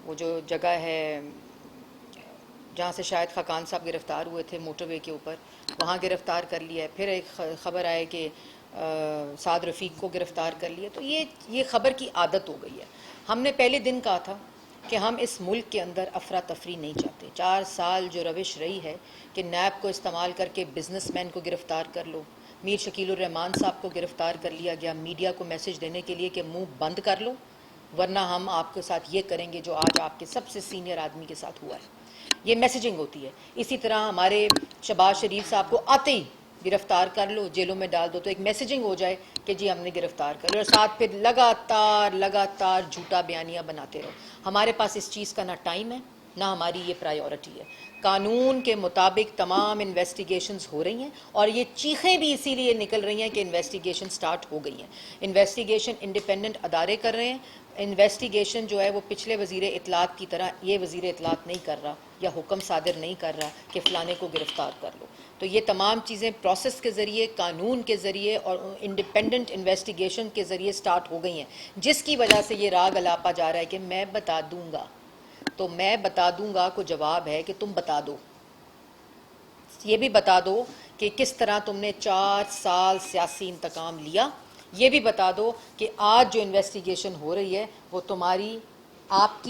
وہ جو جگہ ہے جہاں سے شاہد خاقان صاحب گرفتار ہوئے تھے موٹر وے کے اوپر، وہاں گرفتار کر لیا ہے. پھر ایک خبر آئے کہ سعد رفیق کو گرفتار کر لیا. تو یہ خبر کی عادت ہو گئی ہے. ہم نے پہلے دن کہا تھا کہ ہم اس ملک کے اندر افراتفری نہیں چاہتے. 4 سال جو روش رہی ہے کہ نیب کو استعمال کر کے بزنس مین کو گرفتار کر لو، میر شکیل الرحمان صاحب کو گرفتار کر لیا گیا میڈیا کو میسج دینے کے لیے کہ منہ بند کر لو ورنہ ہم آپ کے ساتھ یہ کریں گے جو آج آپ کے سب سے سینئر آدمی کے ساتھ ہوا ہے. یہ میسیجنگ ہوتی ہے. اسی طرح ہمارے شہباز شریف صاحب کو آتے ہی گرفتار کر لو، جیلوں میں ڈال دو، تو ایک میسیجنگ ہو جائے کہ جی ہم نے گرفتار کر لو، اور ساتھ پھر لگاتار جھوٹا بیانیاں بناتے رہو. ہمارے پاس اس چیز کا نہ ٹائم ہے نہ ہماری یہ پرائیورٹی ہے. قانون کے مطابق تمام انویسٹیگیشنز ہو رہی ہیں، اور یہ چیخیں بھی اسی لیے نکل رہی ہیں کہ انویسٹیگیشن سٹارٹ ہو گئی ہیں. انویسٹیگیشن انڈیپینڈنٹ ادارے کر رہے ہیں. انویسٹیگیشن جو ہے وہ پچھلے وزیر اطلاعات کی طرح یہ وزیر اطلاعات نہیں کر رہا یا حکم صادر نہیں کر رہا کہ فلانے کو گرفتار کر لو. تو یہ تمام چیزیں پروسیس کے ذریعے، قانون کے ذریعے اور انڈیپینڈنٹ انویسٹیگیشن کے ذریعے سٹارٹ ہو گئی ہیں، جس کی وجہ سے یہ راگ الاپا جا رہا ہے کہ میں بتا دوں گا. تو میں بتا دوں گا کو جواب ہے کہ تم بتا دو، یہ بھی بتا دو کہ کس طرح تم نے 4 سال سیاسی انتقام لیا. یہ بھی بتا دو کہ آج جو انویسٹیگیشن ہو رہی ہے وہ تمہاری، آپ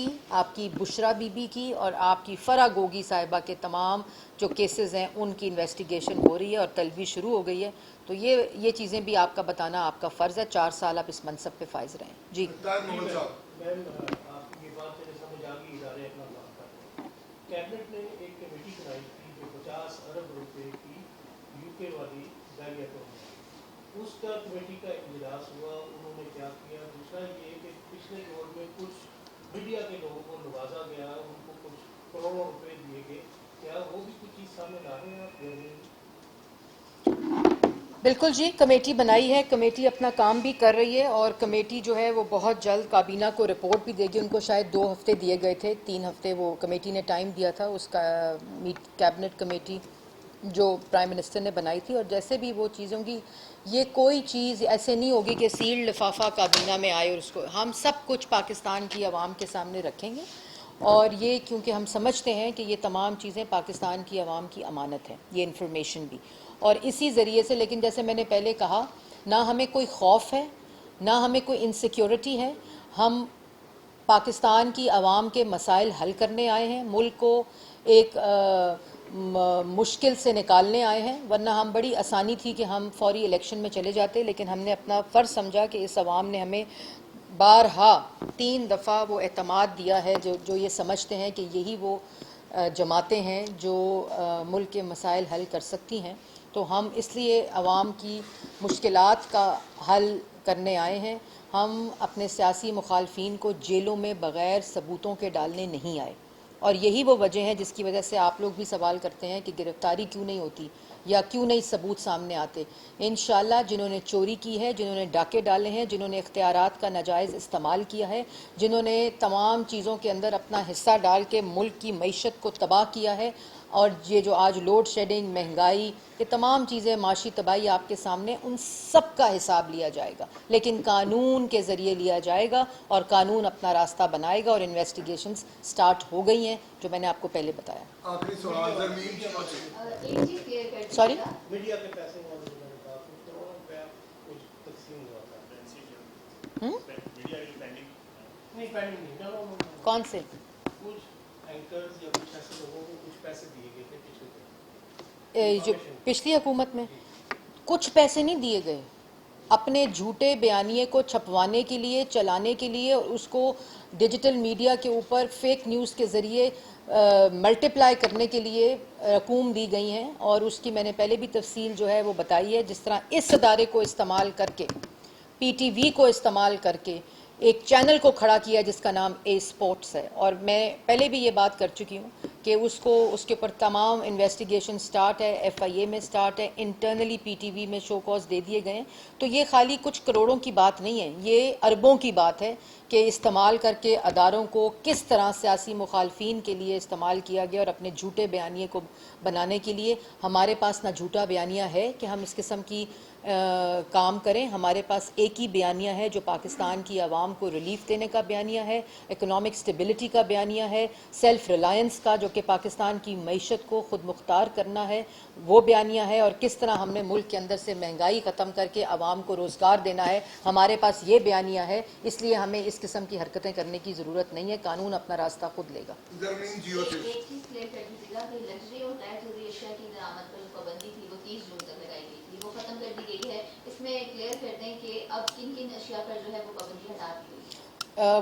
کی بشرا بی بی کی اور آپ کی فرح گوگی صاحبہ کے تمام جو کیسز ہیں ان کی انویسٹیگیشن ہو رہی ہے اور طلبی شروع ہو گئی ہے. تو یہ چیزیں بھی آپ کا بتانا آپ کا فرض ہے. 4 سال آپ اس منصب پہ فائز رہیں. جی طاہر محمد صاحب، میم آپ کی بات سے سمجھ آ گئی ادارے اپنا کام کرتے ہیں. کیبنٹ نے ایک کمیٹی بنائی تھی جو 50 ارب روپے کی UK والی ظاہریتوں میں، اس کا کمیٹی کا اجلاس ہوا. انہوں نے کیا کیا؟ دوسرا یہ کہ پچھلے دور میں کچھ میڈیا کے لوگوں کو نوازا گیا، ان کو کچھ کروڑوں روپے دیے گئے. کیا وہ بھی کچھ چیز سامنے لا رہے ہیں آپ؟ بالکل جی، کمیٹی بنائی ہے، کمیٹی اپنا کام بھی کر رہی ہے، اور کمیٹی جو ہے وہ بہت جلد کابینہ کو رپورٹ بھی دے گی. ان کو شاید 2 ہفتے دیے گئے تھے، 3 ہفتے وہ کمیٹی نے ٹائم دیا تھا، اس کا کیبنٹ کمیٹی جو پرائم منسٹر نے بنائی تھی. اور جیسے بھی وہ چیزوں کی، یہ کوئی چیز ایسے نہیں ہوگی کہ سیلڈ لفافہ کابینہ میں آئے اور اس کو ہم سب کچھ پاکستان کی عوام کے سامنے رکھیں گے. اور یہ کیونکہ ہم سمجھتے ہیں کہ یہ تمام چیزیں پاکستان کی عوام کی امانت ہے، یہ انفارمیشن بھی، اور اسی ذریعے سے. لیکن جیسے میں نے پہلے کہا، نہ ہمیں کوئی خوف ہے نہ ہمیں کوئی انسیکیورٹی ہے. ہم پاکستان کی عوام کے مسائل حل کرنے آئے ہیں، ملک کو ایک مشکل سے نکالنے آئے ہیں. ورنہ ہم بڑی آسانی تھی کہ ہم فوری الیکشن میں چلے جاتے، لیکن ہم نے اپنا فرض سمجھا کہ اس عوام نے ہمیں بارہا 3 دفعہ وہ اعتماد دیا ہے جو یہ سمجھتے ہیں کہ یہی وہ جماعتیں ہیں جو ملک کے مسائل حل کر سکتی ہیں. تو ہم اس لیے عوام کی مشکلات کا حل کرنے آئے ہیں. ہم اپنے سیاسی مخالفین کو جیلوں میں بغیر ثبوتوں کے ڈالنے نہیں آئے، اور یہی وہ وجہ ہے جس کی وجہ سے آپ لوگ بھی سوال کرتے ہیں کہ گرفتاری کیوں نہیں ہوتی. یا کیوں نہیں ثبوت سامنے آتے. انشاءاللہ جنہوں نے چوری کی ہے, جنہوں نے ڈاکے ڈالے ہیں, جنہوں نے اختیارات کا ناجائز استعمال کیا ہے, جنہوں نے تمام چیزوں کے اندر اپنا حصہ ڈال کے ملک کی معیشت کو تباہ کیا ہے, اور یہ جو آج لوڈ شیڈنگ, مہنگائی, یہ تمام چیزیں, معاشی تباہی آپ کے سامنے, ان سب کا حساب لیا جائے گا, لیکن قانون کے ذریعے لیا جائے گا, اور قانون اپنا راستہ بنائے گا, اور انویسٹیگیشنز سٹارٹ ہو گئی ہیں جو میں نے آپ کو پہلے بتایا. آخری سوال زمین سوری, میڈیا کے پیسے موجود ہیں, کچھ کروڑوں روپیہ کچھ تقسیم ہوا تھا. نہیں پینڈنگ نہیں, نو نو نو, کون سے؟ کچھ اینکرز یا کچھ ایسے لوگوں کو کچھ پیسے دیے گئے تھے پچھلے جو پچھلی حکومت میں کچھ پیسے نہیں دیے گئے. اپنے جھوٹے بیانیے کو چھپوانے کے لیے, چلانے کے لیے, اور اس کو ڈیجیٹل میڈیا کے اوپر فیک نیوز کے ذریعے ملٹیپلائی کرنے کے لیے رقوم دی گئی ہیں, اور اس کی میں نے پہلے بھی تفصیل جو ہے وہ بتائی ہے. جس طرح اس ادارے کو استعمال کر کے, پی ٹی وی کو استعمال کر کے ایک چینل کو کھڑا کیا جس کا نام اے اسپورٹس ہے, اور میں پہلے بھی یہ بات کر چکی ہوں کہ اس کے اوپر تمام انویسٹیگیشن سٹارٹ ہے, ایف آئی اے میں سٹارٹ ہے, انٹرنلی پی ٹی وی میں شو کاز دے دیے گئے ہیں. تو یہ خالی کچھ کروڑوں کی بات نہیں ہے, یہ اربوں کی بات ہے کہ استعمال کر کے اداروں کو کس طرح سیاسی مخالفین کے لیے استعمال کیا گیا, اور اپنے جھوٹے بیانیے کو بنانے کے لیے. ہمارے پاس نہ جھوٹا بیانیہ ہے کہ ہم اس قسم کی کام کریں. ہمارے پاس ایک ہی بیانیہ ہے جو پاکستان کی عوام کو ریلیف دینے کا بیانیہ ہے, اکنامک سٹیبلٹی کا بیانیہ ہے, سیلف ریلائنس کا جو کہ پاکستان کی معیشت کو خود مختار کرنا ہے وہ بیانیہ ہے, اور کس طرح ہم نے ملک کے اندر سے مہنگائی ختم کر کے عوام کو روزگار دینا ہے. ہمارے پاس یہ بیانیہ ہے, اس لیے ہمیں اس قسم کی حرکتیں کرنے کی ضرورت نہیں ہے. قانون اپنا راستہ خود لے گا. زمین جیو سے ایک چیز کلیئر کر دیجیے گا کہ لگژری اور ٹائر ضروری اشیاء کی درآمد پر جو پابندی تھی وہ 30 جون تک لگائی گئی تھی, وہ ختم کر دی گئی ہے. اس میں کلیئر کر دیں کہ اب کن کن اشیاء پر جو ہے وہ پابندی ہٹا دی گئی ہے.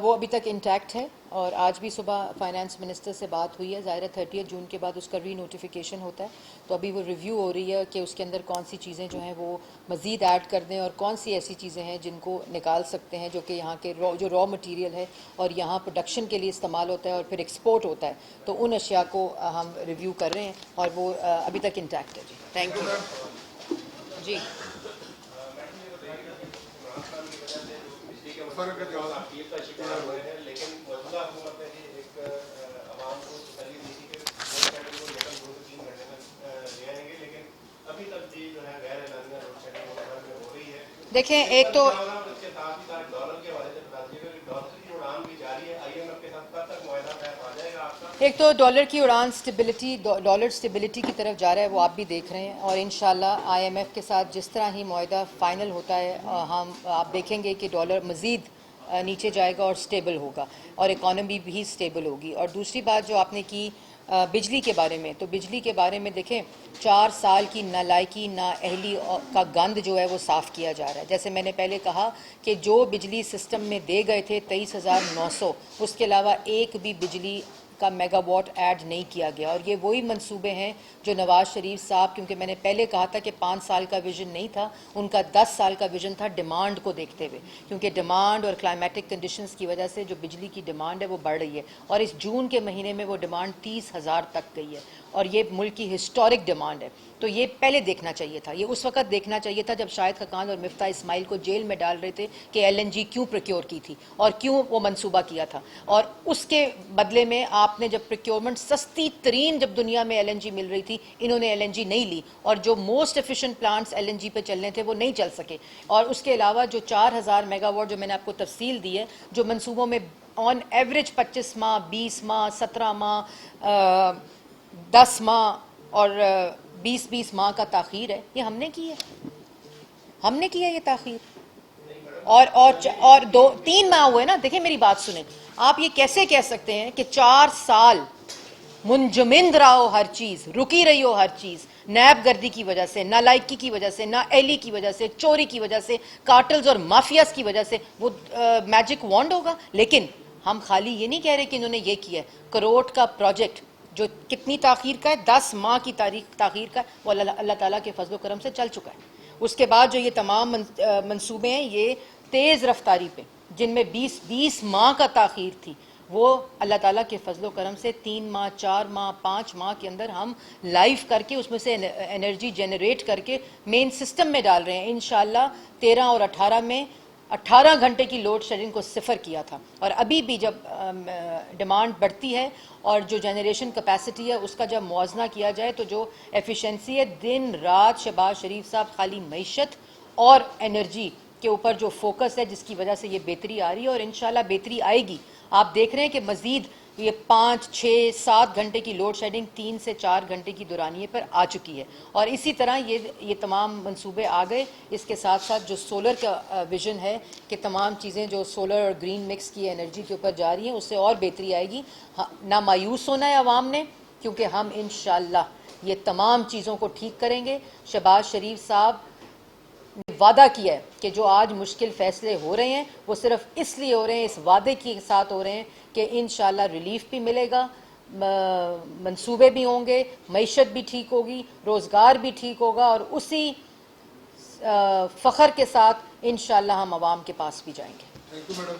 وہ ابھی تک انٹیکٹ ہے, اور آج بھی صبح فائنانس منسٹر سے بات ہوئی ہے. ظاہر ہے 30 جون کے بعد اس کا ری نوٹیفیکیشن ہوتا ہے, تو ابھی وہ ریویو ہو رہی ہے کہ اس کے اندر کون سی چیزیں جو ہیں وہ مزید ایڈ کر دیں, اور کون سی ایسی چیزیں ہیں جن کو نکال سکتے ہیں جو کہ یہاں کے جو را مٹیریل ہے اور یہاں پروڈکشن کے لیے استعمال ہوتا ہے اور پھر ایکسپورٹ ہوتا ہے. تو ان اشیاء کو ہم ریویو کر رہے ہیں, اور وہ ابھی تک انٹیکٹ ہے. جی تھینک یو. جی فرق کا جواب کا شکار ہوئے ہیں, لیکن موجودہ حکومت نے بھی ایک عوام کو تسلی دی تھی کہ لوڈ شیڈنگ کو 2 سے 3 گھنٹے میں لے آئیں گے, لیکن ابھی تک بھی جو ہے غیر اعلانیہ لوڈ شیڈنگ میں ہو رہی ہے. دیکھیں, ایک تو اس کے ساتھ ہی ساتھ ڈالر کے حوالے سے بتا دیجیے کہ ڈالر کی اڑان بھی جاری ہے. آئی ایم ایف کے ساتھ کب تک معاہدہ طے آ جائے گا آپ کا؟ ایک تو ڈالر کی اڑان ڈالر سٹیبلٹی کی طرف جا رہا ہے, وہ آپ بھی دیکھ رہے ہیں, اور انشاءاللہ آئی ایم ایف کے ساتھ جس طرح ہی معاہدہ فائنل ہوتا ہے آپ دیکھیں گے کہ ڈالر مزید نیچے جائے گا اور سٹیبل ہوگا, اور اکانومی بھی سٹیبل ہوگی. اور دوسری بات جو آپ نے کی بجلی کے بارے میں, تو بجلی کے بارے میں دیکھیں 4 سال کی نالائکی نااہلی کا گند جو ہے وہ صاف کیا جا رہا ہے. جیسے میں نے پہلے کہا کہ جو بجلی سسٹم میں دے گئے تھے 23,900, اس کے علاوہ ایک بھی بجلی کا میگا واٹ ایڈ نہیں کیا گیا, اور یہ وہی منصوبے ہیں جو نواز شریف صاحب, کیونکہ میں نے پہلے کہا تھا کہ 5 سال کا ویژن نہیں تھا, ان کا 10 سال کا ویژن تھا ڈیمانڈ کو دیکھتے ہوئے, کیونکہ ڈیمانڈ اور کلائمیٹک کنڈیشنز کی وجہ سے جو بجلی کی ڈیمانڈ ہے وہ بڑھ رہی ہے, اور اس جون کے مہینے میں وہ ڈیمانڈ 30,000 تک گئی ہے, اور یہ ملک کی ہسٹورک ڈیمانڈ ہے. تو یہ پہلے دیکھنا چاہیے تھا, یہ اس وقت دیکھنا چاہیے تھا جب شاہد خاقان اور مفتاح اسماعیل کو جیل میں ڈال رہے تھے کہ ایل این جی کیوں پروکیور کی تھی اور کیوں وہ منصوبہ کیا تھا, اور اس کے بدلے میں آپ نے جب پروکیورمنٹ سستی ترین جب دنیا میں ایل این جی مل رہی تھی, انہوں نے ایل این جی نہیں لی, اور جو most efficient plants L N G پہ چلنے تھے وہ نہیں چل سکے. اور اس کے علاوہ جو 4,000 میگا واٹ جو میں نے آپ کو تفصیل دی ہے, جو منصوبوں میں آن ایوریج 25 ماہ 20 ماہ 17 ماہ 10 ماہ اور 20 ماہ کا تاخیر ہے, یہ ہم نے کی ہے, ہم نے کیا یہ تاخیر. اور 2-3 ماہ ہوئے نا. دیکھیں میری بات سنیں, آپ یہ کیسے کہہ سکتے ہیں کہ 4 سال منجمد رہا ہو ہر چیز, رکی رہی ہو ہر چیز, نیب گردی کی وجہ سے, نالائکی کی وجہ سے, نااہلی کی وجہ سے, چوری کی وجہ سے, کارٹلز اور مافیاز کی وجہ سے, وہ میجک وانڈ ہوگا. لیکن ہم خالی یہ نہیں کہہ رہے کہ انہوں نے یہ کیا ہے. کروڑ کا پروجیکٹ جو کتنی تاخیر کا ہے, 10 ماہ کی تاخیر کا, وہ اللہ تعالیٰ کے فضل و کرم سے چل چکا ہے. اس کے بعد جو یہ تمام منصوبے ہیں یہ تیز رفتاری پہ, جن میں 20 ماہ کا تاخیر تھی, وہ اللہ تعالیٰ کے فضل و کرم سے 3 ماہ 4 ماہ 5 ماہ کے اندر ہم لائیو کر کے اس میں سے انرجی جنریٹ کر کے مین سسٹم میں ڈال رہے ہیں. انشاءاللہ 13 اور 18 میں 18 گھنٹے کی لوڈ شیڈنگ کو صفر کیا تھا. اور ابھی بھی جب ڈیمانڈ بڑھتی ہے اور جو جنریشن کیپیسٹی ہے اس کا جب موازنہ کیا جائے تو جو ایفیشنسی ہے دن رات شہباز شریف صاحب خالی معیشت اور انرجی کے اوپر جو فوکس ہے جس کی وجہ سے یہ بہتری آ رہی ہے اور انشاءاللہ بہتری آئے گی. آپ دیکھ رہے ہیں کہ مزید یہ 5 6 7 گھنٹے کی لوڈ شیڈنگ 3 سے 4 گھنٹے کی دورانیے پر آ چکی ہے. اور اسی طرح یہ تمام منصوبے آ گئے. اس کے ساتھ ساتھ جو سولر کا ویژن ہے کہ تمام چیزیں جو سولر اور گرین مکس کی انرجی کے اوپر جا رہی ہیں اس سے اور بہتری آئے گی. نہ مایوس ہونا ہے عوام نے کیونکہ ہم انشاءاللہ یہ تمام چیزوں کو ٹھیک کریں گے. شہباز شریف صاحب نے وعدہ کیا ہے کہ جو آج مشکل فیصلے ہو رہے ہیں وہ صرف اس لیے ہو رہے ہیں, اس وعدے کے ساتھ ہو رہے ہیں کہ انشاءاللہ ریلیف بھی ملے گا, منصوبے بھی ہوں گے, معیشت بھی ٹھیک ہوگی, روزگار بھی ٹھیک ہوگا اور اسی فخر کے ساتھ انشاءاللہ ہم عوام کے پاس بھی جائیں گے. Thank you madam.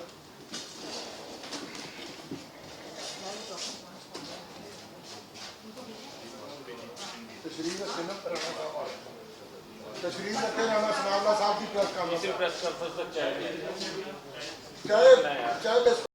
تشریف رکھے رانا ثناء اللہ صاحب کی پریس کانفرنس. چاہے